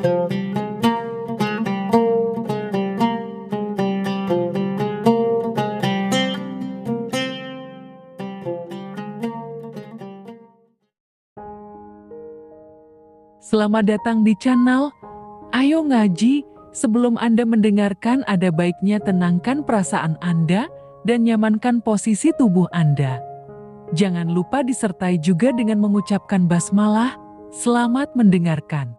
Selamat datang di channel Ayo Ngaji. Sebelum Anda mendengarkan, ada baiknya tenangkan perasaan Anda dan nyamankan posisi tubuh Anda. Jangan lupa disertai juga dengan mengucapkan basmalah. Selamat mendengarkan.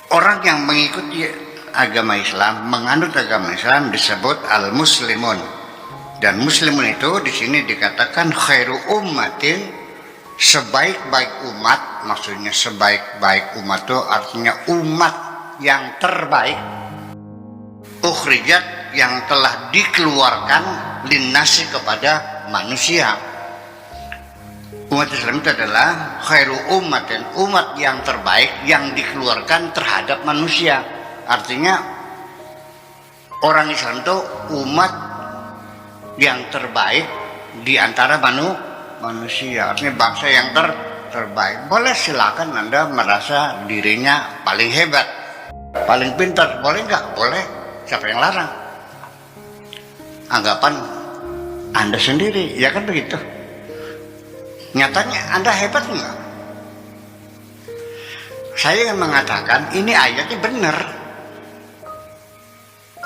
Orang yang mengikuti agama Islam, menganut agama Islam disebut al-muslimun. Dan muslimun itu di sini dikatakan khairu ummatin, sebaik-baik umat. Maksudnya sebaik-baik umat itu artinya umat yang terbaik. Ukhrijat, yang telah dikeluarkan linnasi kepada manusia. Umat Islam itu adalah khairu ummatin, umat yang terbaik yang dikeluarkan terhadap manusia. Artinya orang Islam itu umat yang terbaik di antara manusia. Artinya bangsa yang terbaik. Boleh silakan Anda merasa dirinya paling hebat, paling pintar, boleh nggak? Boleh. Siapa yang larang? Anggapan Anda sendiri, ya kan begitu. Nyatanya Anda hebat nggak? Saya yang mengatakan ini ayatnya benar.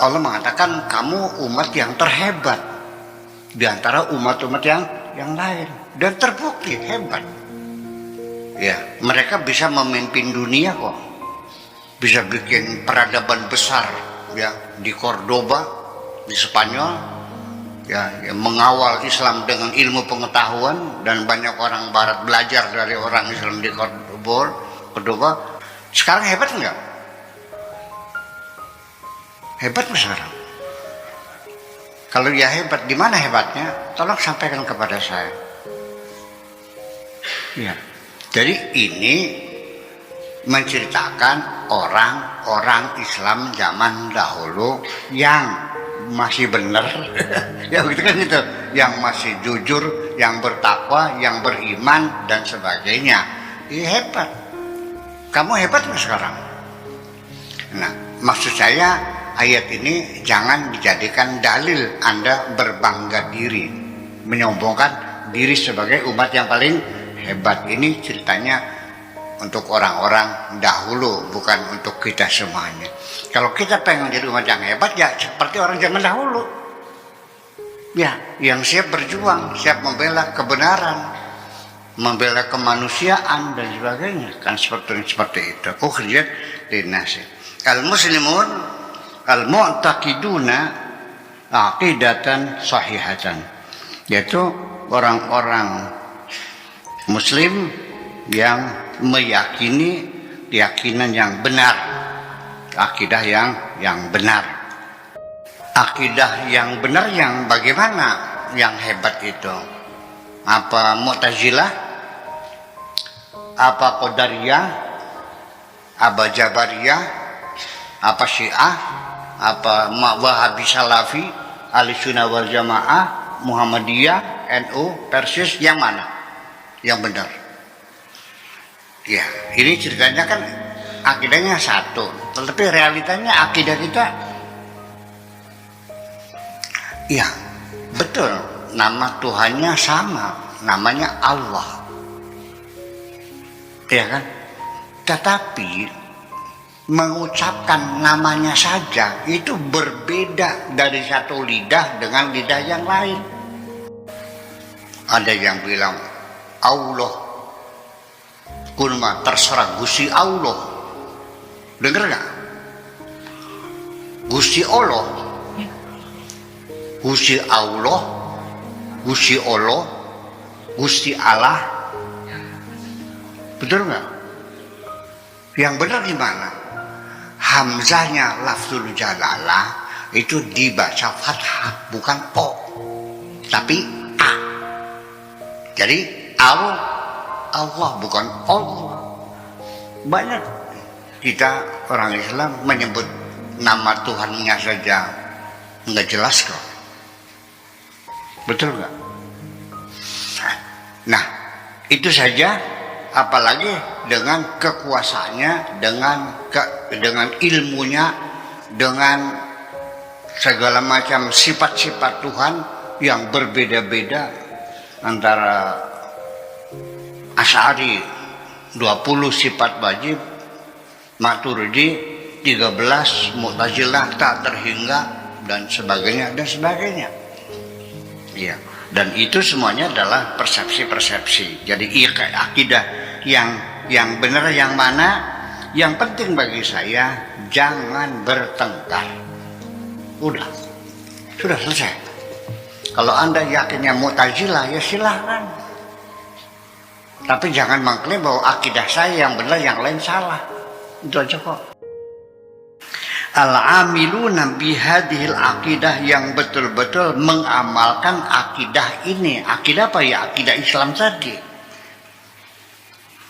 Allah mengatakan kamu umat yang terhebat di antara umat-umat yang lain, dan terbukti hebat. Ya, mereka bisa memimpin dunia kok. Bisa bikin peradaban besar ya di Cordoba, di Spanyol. Ya, yang mengawal Islam dengan ilmu pengetahuan, dan banyak orang barat belajar dari orang Islam di Cordoba. Sekarang hebat enggak? Hebat nggak sekarang? Kalau ya hebat, di mana hebatnya? Tolong sampaikan kepada saya. Ya. Jadi ini menceritakan orang-orang Islam zaman dahulu yang masih benar, ya begitu kan itu, yang masih jujur, yang bertakwa, yang beriman dan sebagainya. Ini hebat. Kamu hebat nggak sekarang? Nah, maksud saya ayat ini jangan dijadikan dalil Anda berbangga diri, menyombongkan diri sebagai umat yang paling hebat. Ini ceritanya untuk orang-orang dahulu, bukan untuk kita semuanya. Kalau kita pengen jadi umat yang hebat, ya seperti orang zaman dahulu. Ya, yang siap berjuang, siap membela kebenaran, membela kemanusiaan dan sebagainya. Kan seperti itu. Ukhrijat linnasi. Al-muslimun al-mu'taqiduna aqidatan sahihatan. Yaitu orang-orang Muslim yang meyakini keyakinan yang benar, akidah yang benar. Akidah yang benar yang bagaimana? Yang hebat itu apa? Mu'tazilah, apa Qadariyah, apa Jabariyah, apa Syiah, apa Wahabi Salafi, Ahlussunnah wal Jamaah, Muhammadiyah, NU, Persis, yang mana? Yang benar. Ya, ini ceritanya kan akidahnya satu, tetapi realitanya akidah kita, ya betul, nama Tuhannya sama, namanya Allah, ya kan? Tetapi mengucapkan namanya saja itu berbeda dari satu lidah dengan lidah yang lain. Ada yang bilang Allah, kurma terserah Gusti Allah. Dengar nggak? Gusti Allah, Gusti Allah, Gusti Allah, Gusti Allah. Betul nggak? Yang benar di mana? Hamzahnya lafzul jalalah itu dibaca fathah, bukan o, tapi a. Jadi Allah bukan Allah. Banyak kita orang Islam menyebut nama Tuhannya saja nggak jelas kok. Betul nggak? Nah, itu saja. Apalagi dengan kekuasaannya, dengan ilmunya, dengan segala macam sifat-sifat Tuhan yang berbeda-beda antara Asy'ari 20 sifat wajib, Maturidi 13, Mu'tazilah tak terhingga, dan sebagainya dan sebagainya. Iya, dan itu semuanya adalah persepsi-persepsi. Jadi akidah yang benar yang mana? Yang penting bagi saya jangan bertengkar. Sudah selesai. Kalau Anda yakinnya Mu'tazilah, ya silahkan. Tapi jangan mengklaim bahwa akidah saya yang benar, yang lain salah. Itu aja kok. Al-amiluna bihadhil akidah, yang betul-betul mengamalkan akidah ini. Akidah apa ya? Akidah Islam tadi.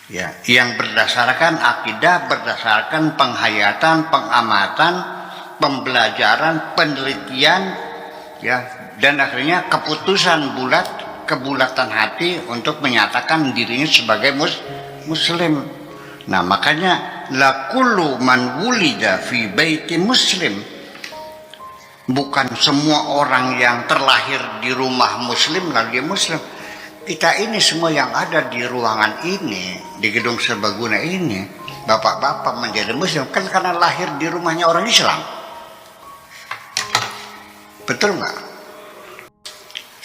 Ya, yang berdasarkan akidah, berdasarkan penghayatan, pengamatan, pembelajaran, penelitian, ya, dan akhirnya keputusan kebulatan hati untuk menyatakan dirinya sebagai muslim. Nah, makanya la kullu man wulida fi baiti muslim, bukan semua orang yang terlahir di rumah muslim lalu dia muslim. Kita ini semua yang ada di ruangan ini, di gedung serbaguna ini, bapak-bapak menjadi muslim kan karena lahir di rumahnya orang Islam. Betul nggak?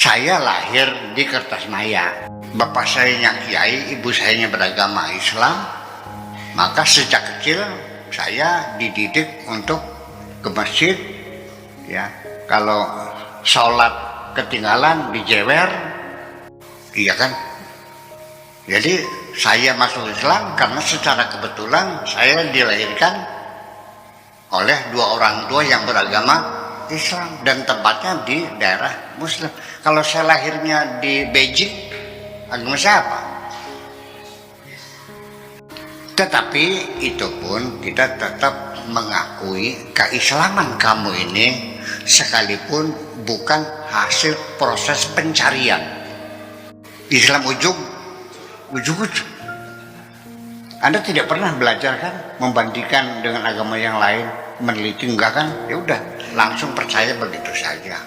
Saya lahir di Kertasmaya, bapak saya kiai, ibu saya beragama Islam. Maka sejak kecil saya dididik untuk ke masjid, ya. Kalau sholat ketinggalan dijewer, iya kan? Jadi saya masuk Islam karena secara kebetulan saya dilahirkan oleh dua orang tua yang beragama Islam dan tempatnya di daerah Muslim. Kalau saya lahirnya di Beijing, agama siapa? Tetapi itu pun kita tetap mengakui keislaman kamu ini sekalipun bukan hasil proses pencarian. Islam ujug. Anda tidak pernah belajar kan, membandingkan dengan agama yang lain, meneliti, enggak kan? Ya udah, langsung percaya begitu saja.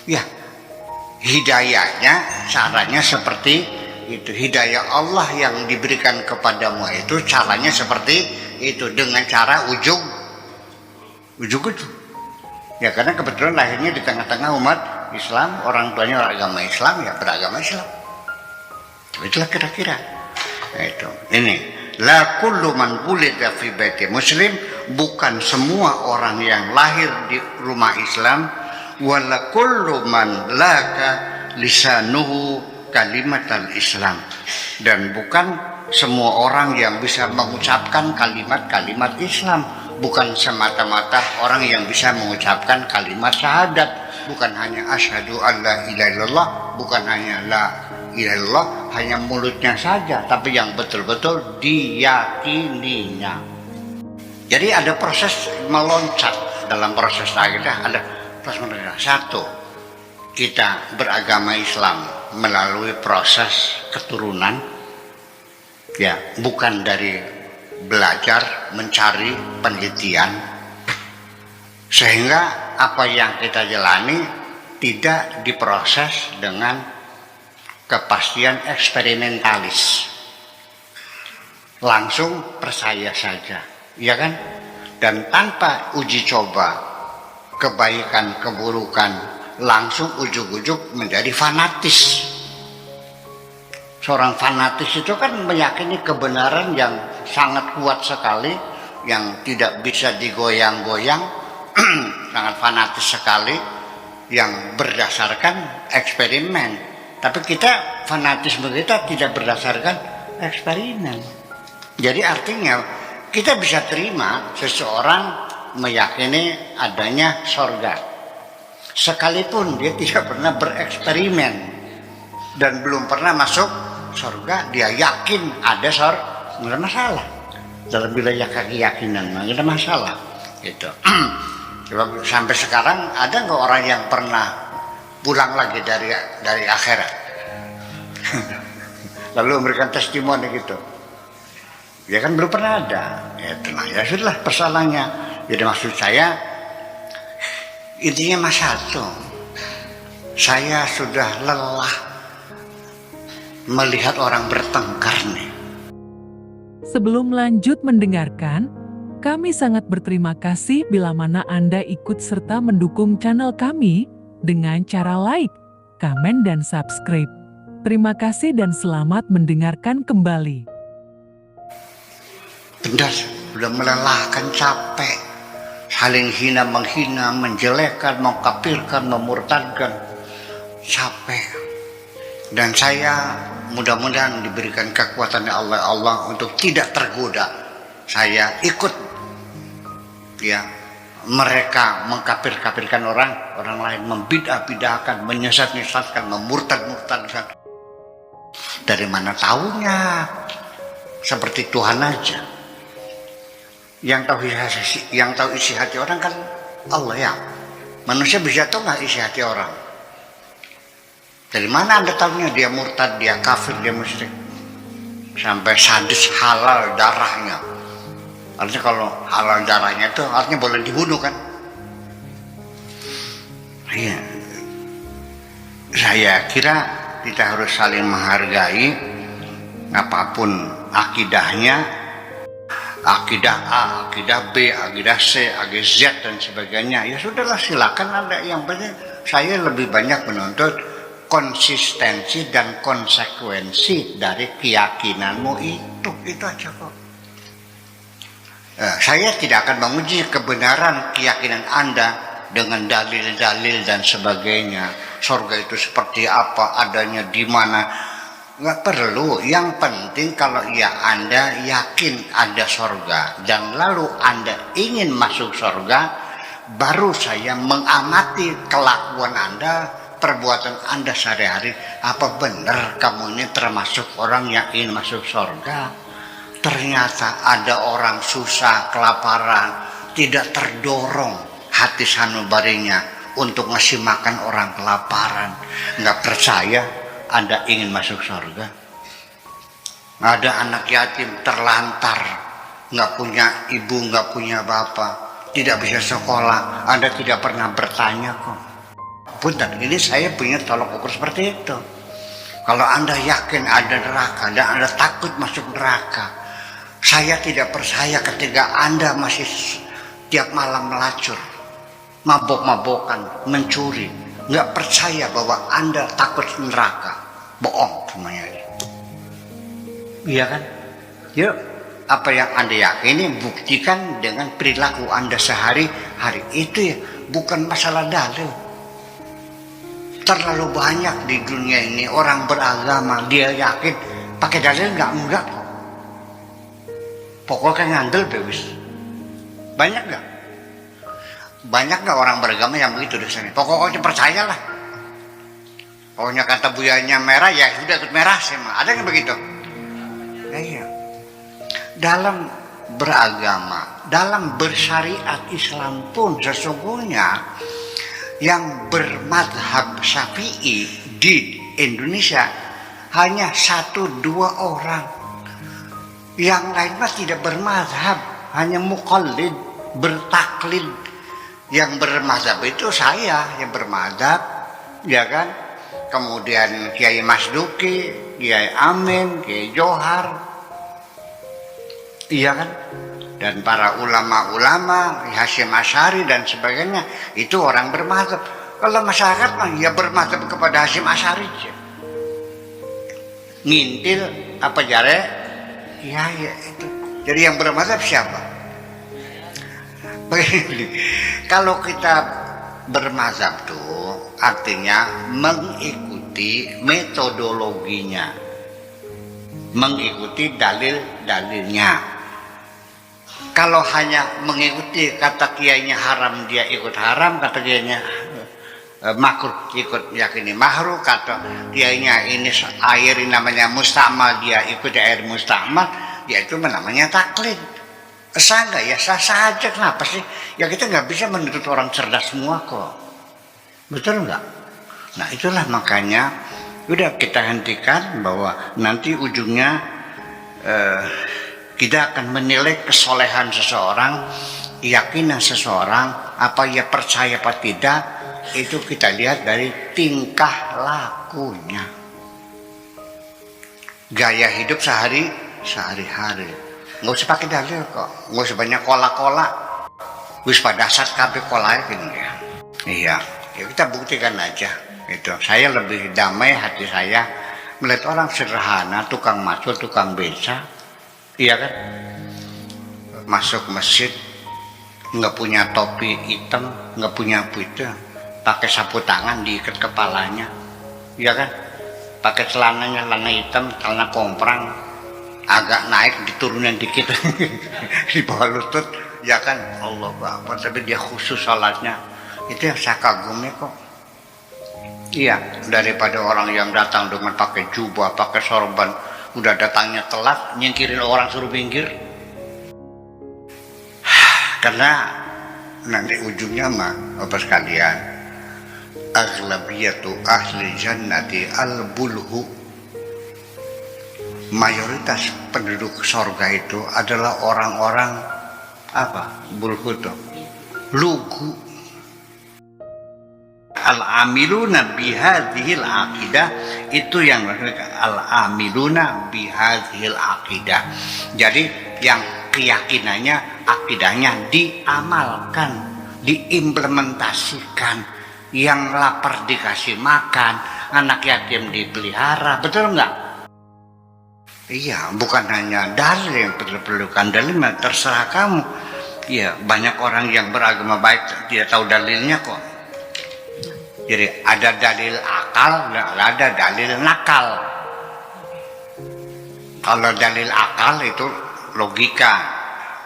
Ya, hidayahnya caranya seperti itu. Hidayah Allah yang diberikan kepadamu itu caranya seperti itu, dengan cara ujug. Ya karena kebetulan lahirnya di tengah-tengah umat Islam, orang tuanya agama Islam, ya beragama Islam. Itulah kira-kira. Nah, itu. Ini la kullu man wulida fi baiti muslim, bukan semua orang yang lahir di rumah Islam, wala kullu man laka lisanuhu kalimat al-Islam, dan bukan semua orang yang bisa mengucapkan kalimat-kalimat Islam, bukan semata-mata orang yang bisa mengucapkan kalimat syahadat, bukan hanya asyhadu alla ilaha illallah, bukan hanya la ilaha illallah hanya mulutnya saja, tapi yang betul-betul diyakininya. Jadi ada proses meloncat dalam proses akidah, ada proses meloncat. Satu, kita beragama Islam melalui proses keturunan, ya, bukan dari belajar, mencari, penelitian, sehingga apa yang kita jalani tidak diproses dengan kepastian eksperimentalis, langsung percaya saja, ya kan? Dan tanpa uji coba, kebaikan, keburukan, langsung ujuk-ujuk menjadi fanatis. Seorang fanatis itu kan meyakini kebenaran yang sangat kuat sekali, yang tidak bisa digoyang-goyang, sangat fanatis sekali, yang berdasarkan eksperimen. Tapi kita, fanatisme kita tidak berdasarkan eksperimen. Jadi artinya kita bisa terima seseorang meyakini adanya sorga, sekalipun dia tidak pernah bereksperimen dan belum pernah masuk surga, dia yakin ada sorga, nggak ada masalah. Dalam wilayah keyakinan nggak ada masalah. Gitu. Sampai sekarang ada nggak orang yang pernah pulang lagi dari akhirat, lalu memberikan testimoni gitu? Ya kan belum pernah ada. Ya tenang, ya sudah persoalannya. Jadi maksud saya, intinya mas satu, saya sudah lelah melihat orang bertengkar nih. Sebelum lanjut mendengarkan, kami sangat berterima kasih bila mana Anda ikut serta mendukung channel kami dengan cara like, komen, dan subscribe. Terima kasih dan selamat mendengarkan kembali. Benar, sudah melelahkan, capek. Saling hina menghina, menjelekkan, mengkafirkan, memurtadkan. Capek. Dan saya mudah-mudahan diberikan kekuatan oleh Allah untuk tidak tergoda. Saya ikut ya mereka mengkafir-kafirkan orang lain, membidah-bidahkan, menyesat-nyesatkan, memurtad-murtadkan. Dari mana tahunya? Seperti Tuhan aja. Yang tahu isi hati orang kan Allah ya. Manusia bisa tahu nggak isi hati orang? Dari mana Anda tahunya dia murtad, dia kafir, dia musyrik? Sampai sadis halal darahnya. Artinya kalau halal darahnya itu artinya boleh dibunuh kan? Iya. Saya kira kita harus saling menghargai apapun akidahnya, akidah A, akidah B, akidah C, akidah Z dan sebagainya. Ya sudahlah, silakan Anda. Yang penting saya lebih banyak menuntut konsistensi dan konsekuensi dari keyakinanmu itu aja kok. Saya tidak akan menguji kebenaran keyakinan Anda dengan dalil-dalil dan sebagainya. Surga itu seperti apa, adanya di mana, nggak perlu. Yang penting kalau ya Anda yakin ada surga dan lalu Anda ingin masuk surga, baru saya mengamati kelakuan Anda, perbuatan Anda sehari-hari. Apa benar kamu ini termasuk orang yang ingin masuk surga? Ternyata ada orang susah, kelaparan, tidak terdorong hati sanubarinya untuk ngasih makan orang kelaparan. Nggak percaya Anda ingin masuk surga? Ada anak yatim terlantar, nggak punya ibu, nggak punya bapak, tidak bisa sekolah. Anda tidak pernah bertanya kok. Punten, ini saya punya tolok ukur seperti itu. Kalau Anda yakin ada neraka dan Anda takut masuk neraka, saya tidak percaya ketika Anda masih tiap malam melacur, mabok-mabokan, mencuri. Nggak percaya bahwa Anda takut neraka. Bohong semuanya. Iya kan? Yuk, apa yang Anda yakini buktikan dengan perilaku Anda sehari-hari. Itu ya, bukan masalah dalil. Terlalu banyak di dunia ini orang beragama, dia yakin pakai dalil enggak kok. Pokoknya ngandel bebas. Banyak nggak? Banyak nggak orang beragama yang begitu di sini? Pokoknya percayalah. Pokoknya kata buyanya merah, ya sudah ikut merah semua. Ada yang begitu? Ya, iya. Dalam beragama, dalam bersyariat Islam pun sesungguhnya yang bermadhab Syafi'i di Indonesia hanya 1-2 orang. Yang lain mah tidak bermadhab, hanya muqallid, bertaklid. Yang bermadhab itu saya yang bermadhab, ya kan? Kemudian Kiai Masduki, Kiai Amin, Kiai Johar, iya kan? Dan para ulama-ulama, Hasyim Asy'ari dan sebagainya, itu orang bermadhab. Kalau masyarakat mah ya bermadhab kepada Hasyim Asy'ari aja. Ngintil apa jare? Ya itu. Jadi yang bermadhab siapa? Begini, kalau kita bermazhab tuh artinya mengikuti metodologinya, mengikuti dalil-dalilnya. Kalau hanya mengikuti kata kiainya haram dia ikut haram, kata kiainya makruh ikut yakini makruh, kata kiainya ini air namanya mustamal dia ikut air mustamal, ya itu namanya taklid. Sah nggak ya? Sah saja. Kenapa sih? Ya kita nggak bisa menuntut orang cerdas semua kok. Betul nggak? Nah itulah makanya udah kita hentikan bahwa nanti ujungnya Kita akan menilai kesolehan seseorang, keyakinan seseorang, apa ia percaya apa tidak, itu kita lihat dari tingkah lakunya. Gaya hidup sehari-hari. Nggak usah pakai dalil kok, nggak usah banyak kola-kola. Wis pada saat kabeh kola gini ya. Iya, ya kita buktikan aja. Itu saya lebih damai hati saya melihat orang sederhana, tukang macul, tukang beca, iya kan, masuk masjid nggak punya topi hitam, nggak punya pita, pakai sapu tangan diikat kepalanya, iya kan, pakai celananya celana hitam, celana komprang, agak naik diturunin dikit di bawah lutut, ya kan, Allah Akbar, tapi dia khusus sholatnya, itu yang saya kagumi kok. Iya, daripada orang yang datang dengan pakai jubah, pakai sorban, udah datangnya telat, nyingkirin orang suruh minggir. Karena nanti ujungnya mah apa sekalian, aghlabiyatu ahli jannati al-bulhu. Mayoritas penduduk surga itu adalah orang-orang apa? Bulhu itu lugu. Al-amiluna bihadhil aqidah, itu yang al-amiluna bihadhil aqidah. Jadi yang keyakinannya, akidahnya diamalkan, diimplementasikan. Yang lapar dikasih makan, anak yatim dipelihara, betul enggak? Iya, bukan hanya dalil yang perlu-perlukan, dalil terserah kamu. Iya, banyak orang yang beragama baik tidak tahu dalilnya kok. Jadi ada dalil akal, ada dalil nakal. Kalau dalil akal itu logika,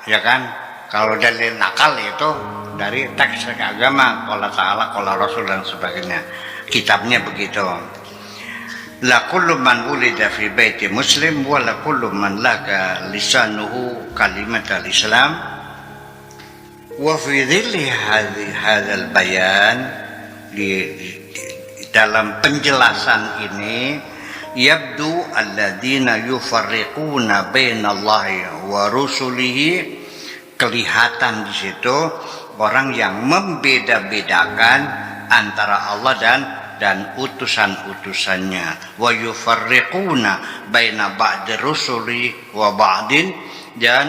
ya kan? Kalau dalil nakal itu dari teks agama, qala ta'ala, qala rasul dan sebagainya. Kitabnya begitu. La kullu man wulida fi baiti muslim wa la kullu man laga lisanuhu kalimat al-islam. Wa fi dhilli hadzal bayan, di dalam penjelasan ini, yabdu alladzina yufarriquna bainallahi wa rusulihi, kelihatan di situ orang yang membeda-bedakan antara Allah dan utusan-utusannya. Wa yufarriquna baina ba'di rusuli wa ba'din, dan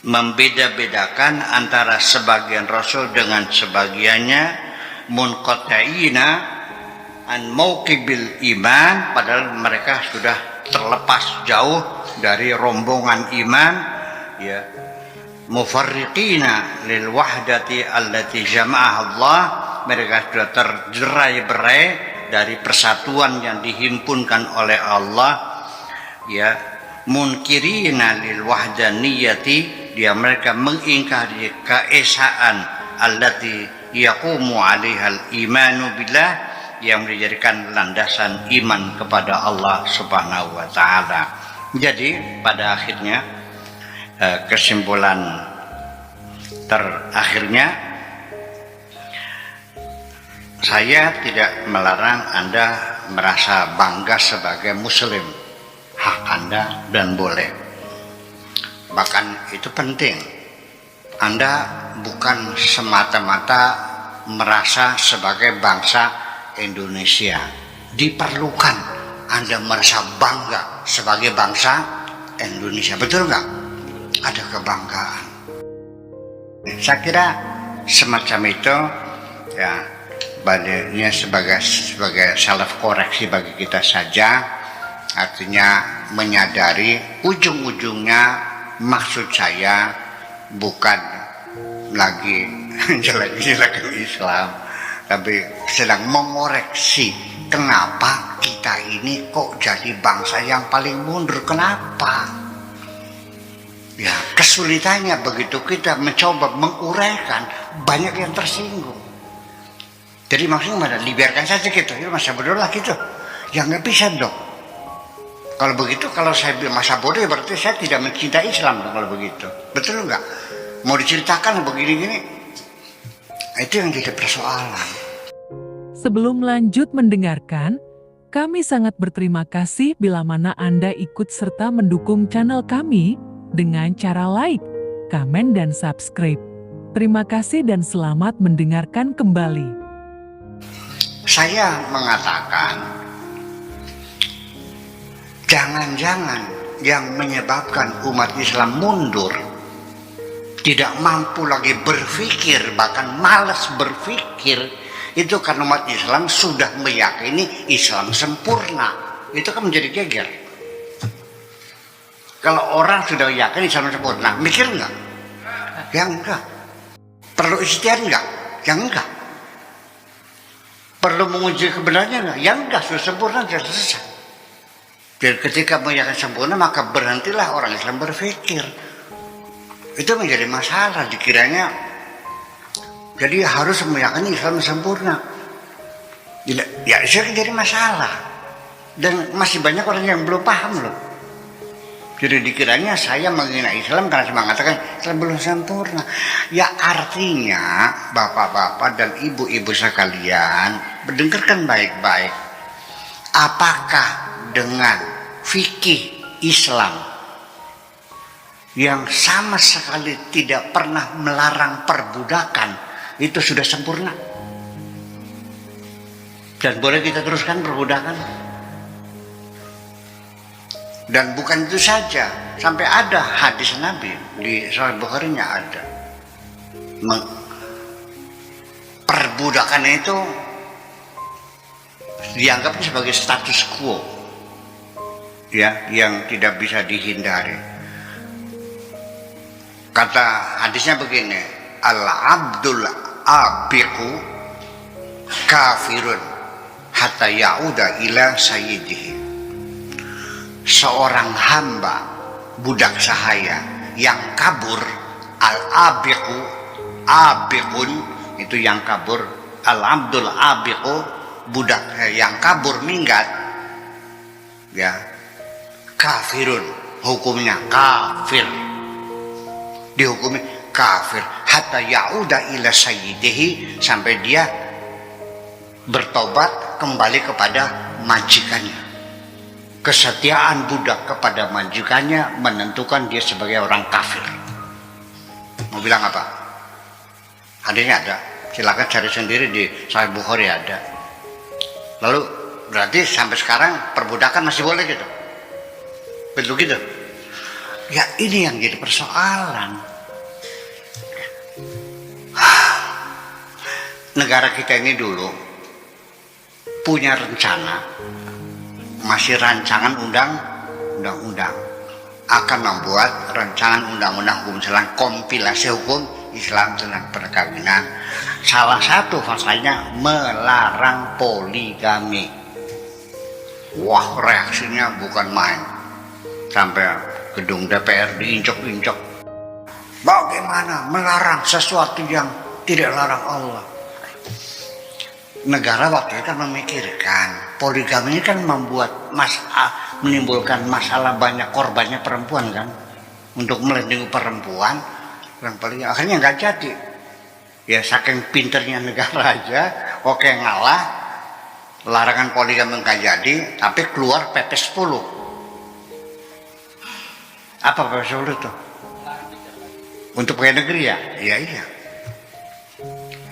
membeda-bedakan antara sebagian rasul dengan sebagiannya, munqati'ina an mauqibil iman, padahal mereka sudah terlepas jauh dari rombongan iman, ya, mufarriqina lil wahdati allati jama'aha Allah, mereka sudah terjerai-berai dari persatuan yang dihimpunkan oleh Allah, ya, munkirina lil wahdaniyati, dia mereka mengingkari keesaan allati yaqumu 'alaihal imanu billah, yang dijadikan landasan iman kepada Allah Subhanahu wa taala. Jadi pada akhirnya kesimpulan terakhirnya, saya tidak melarang Anda merasa bangga sebagai muslim, hak Anda dan boleh. Bahkan itu penting. Anda bukan semata-mata merasa sebagai bangsa Indonesia. Diperlukan Anda merasa bangga sebagai bangsa Indonesia. Betul nggak? Ada kebanggaan. Saya kira semacam itu, ya, baliknya sebagai self koreksi bagi kita saja. Artinya menyadari ujung-ujungnya maksud saya bukan lagi jelek-jelekan Islam, tapi sedang mengoreksi kenapa kita ini kok jadi bangsa yang paling mundur. Kenapa? Ya, kesulitannya begitu kita mencoba menguraikan, banyak yang tersinggung. Jadi maksudnya dibiarkan saja gitu, ya masa bodoh lah gitu. Ya nggak bisa dong. Kalau begitu, kalau saya bilang masa bodoh, berarti saya tidak mencintai Islam dong kalau begitu. Betul nggak? Mau diceritakan begini-gini, itu yang jadi persoalan. Sebelum lanjut mendengarkan, Kami sangat berterima kasih bila mana Anda ikut serta mendukung channel kami dengan cara like, komen, dan subscribe. Terima kasih dan selamat mendengarkan kembali. Saya mengatakan, jangan-jangan yang menyebabkan umat Islam mundur, tidak mampu lagi berpikir, bahkan malas berpikir, itu karena umat Islam sudah meyakini Islam sempurna. Itu kan menjadi geger. Kalau orang sudah yakin Islam sempurna, mikir enggak? Ya enggak. Perlu ikhtiar enggak? Ya enggak. Perlu menguji kebenarannya enggak? Ya enggak, sudah sempurna, sudah selesai. Jadi ketika meyakini sempurna, maka berhentilah orang Islam berpikir. Itu menjadi masalah, dikiranya jadi harus meyakini Islam sempurna. Ya itu jadi masalah. Dan masih banyak orang yang belum paham loh. Jadi dikiranya saya menghina Islam karena saya mengatakan Islam belum sempurna. Ya artinya bapak-bapak dan ibu-ibu sekalian, mendengarkan baik-baik. Apakah dengan fikih Islam yang sama sekali tidak pernah melarang perbudakan itu sudah sempurna? Dan boleh kita teruskan perbudakan? Dan bukan itu saja, sampai ada hadis Nabi di Sahih Bukhari-nya ada. Perbudakan itu dianggap sebagai status quo, ya, yang tidak bisa dihindari. Kata hadisnya begini, al-abdul abiqu kafirun hatta ya'uda ila sayyidihi. Seorang hamba budak sahaya yang kabur, al-abiqu, abiqun itu yang kabur, al-abdul abiqu budak yang kabur minggat, ya, kafirun, hukumnya kafir, dihukumi kafir hatta ya'uda ila sayyidihi, sampai dia bertobat kembali kepada majikannya. Kesetiaan budak kepada majikannya menentukan dia sebagai orang kafir. Mau bilang apa? Hadisnya ada, silakan cari sendiri di Sahih Bukhari ada. Lalu berarti sampai sekarang perbudakan masih boleh gitu? Betul gitu? Ya ini yang jadi persoalan. Negara kita ini dulu punya rencana, masih rancangan undang-undang, akan membuat rancangan undang-undang hukum Islam, kompilasi hukum Islam tentang perkawinan. Salah satu pasalnya melarang poligami. Wah, reaksinya bukan main. Sampai gedung DPR diinjak-injak. Bagaimana melarang sesuatu yang tidak larang Allah? Negara waktu itu kan memikirkan poligami ini kan menimbulkan masalah, banyak korbannya perempuan kan, untuk melindungi perempuan. Dan poligami akhirnya nggak jadi. Ya saking pinternya negara aja, oke ngalah, larangan poligami nggak jadi, tapi keluar PP 10. Apa PP 10 itu? Untuk pegawai negeri ya? Iya.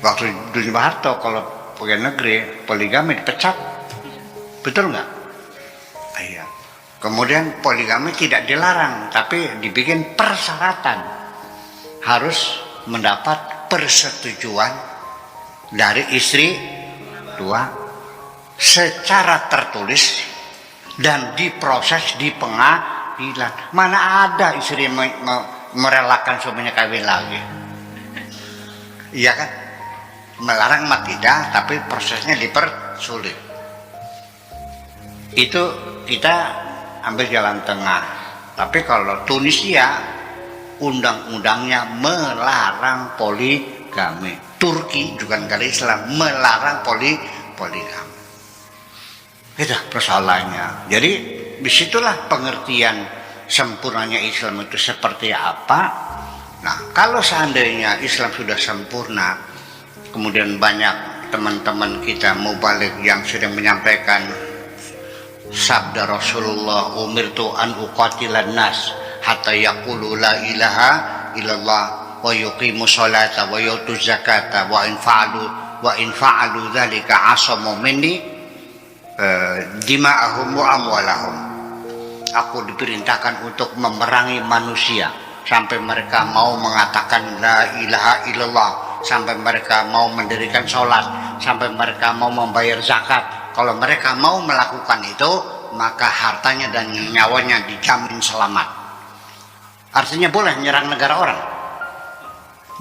Waktu Duni Soeharto kalau pegawai negeri poligami dipecat, betul nggak? Iya. Kemudian poligami tidak dilarang, tapi dibikin persyaratan harus mendapat persetujuan dari istri dua secara tertulis dan diproses di pengadilan. Mana ada istri merelakan suaminya kawin lagi? Iya kan? Melarang mah tidak, tapi prosesnya dipersulit. Itu kita ambil jalan tengah. Tapi kalau Tunisia, undang-undangnya melarang poligami. Turki juga negara Islam melarang poligami. Itu persoalannya. Jadi disitulah pengertian sempurnanya Islam itu seperti apa. Nah, kalau seandainya Islam sudah sempurna, kemudian banyak teman-teman kita mubalik yang sedang menyampaikan sabda Rasulullah, umirtu an uqatilan nas hatta yaqulu la ilaha illallah wa yuqimu sholata wa yutu zakata wa in fa'alu dzalika asamu minni dima'ahum wa amwalahum. Aku diperintahkan untuk memerangi manusia sampai mereka mau mengatakan la ilaha illallah, sampai mereka mau mendirikan sholat, sampai mereka mau membayar zakat. Kalau mereka mau melakukan itu, maka hartanya dan nyawanya dijamin selamat. Artinya boleh menyerang negara orang?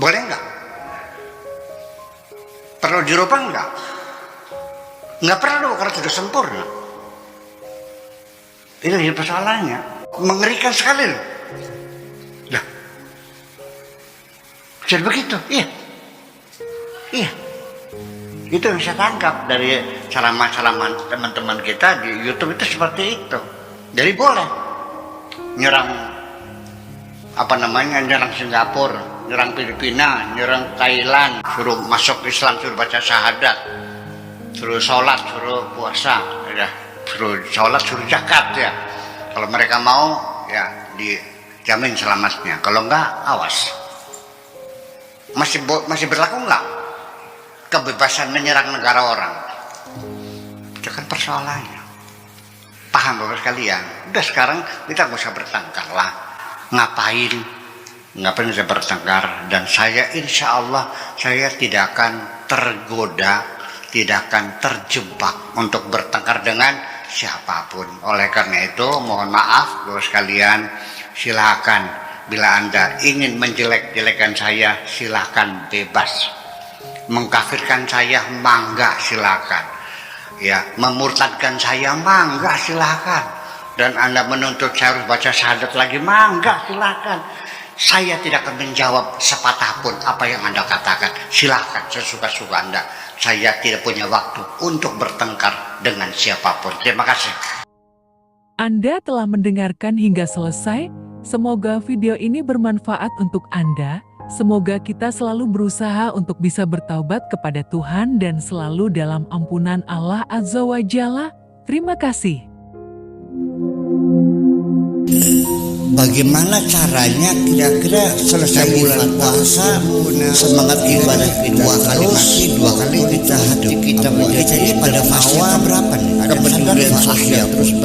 Boleh enggak? Perlu dirubah enggak? Enggak perlu, karena sudah sempurna. Itu persoalannya. Mengerikan sekali loh. Lah, jadi begitu? Iya. Iya. Itu yang saya tangkap dari ceramah-ceramah teman-teman kita di YouTube itu seperti itu. Jadi boleh nyerang nyerang Singapura, nyerang Filipina, nyerang Thailand, suruh masuk Islam, suruh baca syahadat, suruh sholat, suruh puasa, ya, suruh sholat, suruh zakat ya. Kalau mereka mau ya dijamin selamatnya. Kalau enggak, awas. Masih berlaku enggak kebebasan menyerang negara orang? Itu kan persoalannya. Paham Bapak sekalian? Udah sekarang kita nggak usah bertengkar lah. Ngapain bisa bertengkar? Dan saya insya Allah saya tidak akan tergoda, tidak akan terjebak untuk bertengkar dengan siapapun. Oleh karena itu mohon maaf Bapak sekalian, silakan bila Anda ingin menjelek-jelekan saya, silakan bebas. Mengkafirkan saya, mangga silakan. Ya, memurtadkan saya, mangga silakan. Dan Anda menuntut saya harus baca syahadat lagi, mangga silakan. Saya tidak akan menjawab sepatah pun apa yang Anda katakan. Silakan sesuka-suka Anda. Saya tidak punya waktu untuk bertengkar dengan siapapun. Terima kasih. Anda telah mendengarkan hingga selesai. Semoga video ini bermanfaat untuk Anda. Semoga kita selalu berusaha untuk bisa bertaubat kepada Tuhan dan selalu dalam ampunan Allah Azza wa Jalla. Terima kasih. Bagaimana caranya kira-kira selesai bulan puasa, semangat ibadah kita dua kali kita hati kita ini pada fase berapa nih? Kepedulian sosial terus